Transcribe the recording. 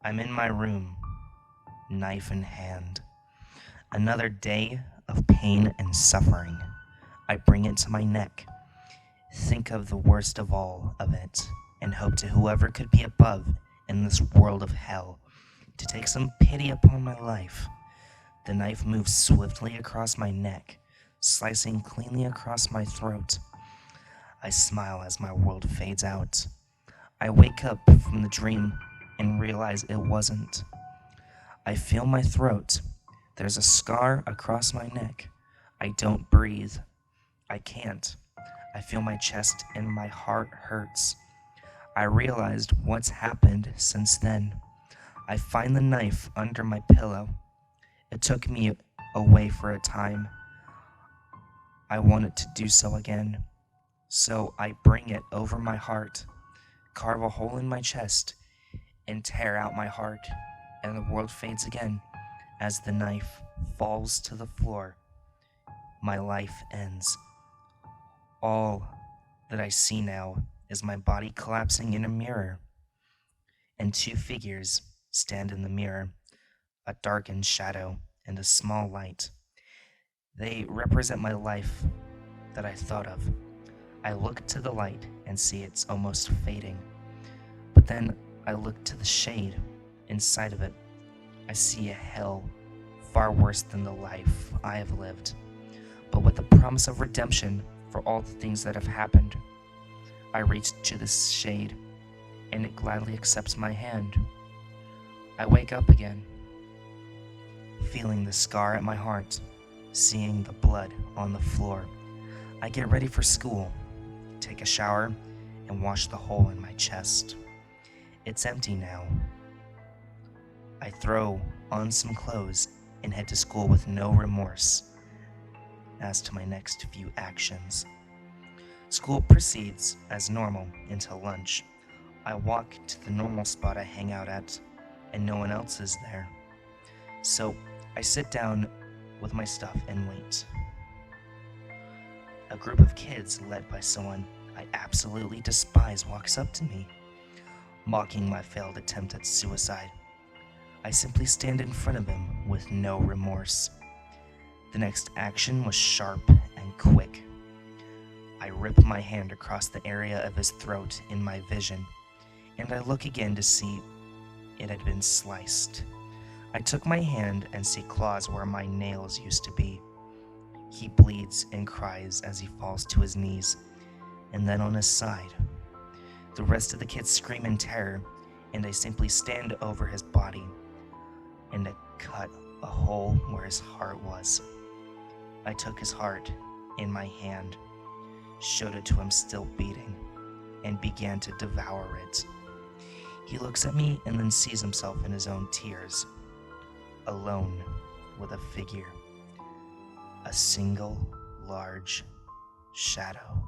I'm in my room, knife in hand. Another day of pain and suffering. I bring it to my neck, think of the worst of all of it, and hope to whoever could be above in this world of hell to take some pity upon my life. The knife moves swiftly across my neck, slicing cleanly across my throat. I smile as my world fades out. I wake up from the dream and realize it wasn't. I feel my throat. There's a scar across my neck. I don't breathe. I can't. I feel my chest and my heart hurts. I realized what's happened since then. I find the knife under my pillow. It took me away for a time. I wanted to do so again. So I bring it over my heart, carve a hole in my chest, and tear out my heart, and the world fades again as the knife falls to the floor. My life ends. All that I see now is my body collapsing in a mirror, and two figures stand in the mirror, a darkened shadow and a small light. They represent my life that I thought of. I look to the light and see it's almost fading, but then I look to the shade. Inside of it, I see a hell far worse than the life I have lived, but with the promise of redemption for all the things that have happened. I reach to this shade, and it gladly accepts my hand. I wake up again, feeling the scar at my heart, seeing the blood on the floor. I get ready for school, take a shower, and wash the hole in my chest. It's empty now. I throw on some clothes and head to school with no remorse as to my next few actions. School proceeds as normal until lunch. I walk to the normal spot I hang out at, and no one else is there. So I sit down with my stuff and wait. A group of kids led by someone I absolutely despise walks up to me, mocking my failed attempt at suicide. I simply stand in front of him with no remorse. The next action was sharp and quick. I rip my hand across the area of his throat in my vision, and I look again to see it had been sliced. I took my hand and see claws where my nails used to be. He bleeds and cries as he falls to his knees, and then on his side. The rest of the kids scream in terror, and I simply stand over his body and I cut a hole where his heart was. I took his heart in my hand, showed it to him still beating, and began to devour it. He looks at me and then sees himself in his own tears, alone with a figure, a single large shadow.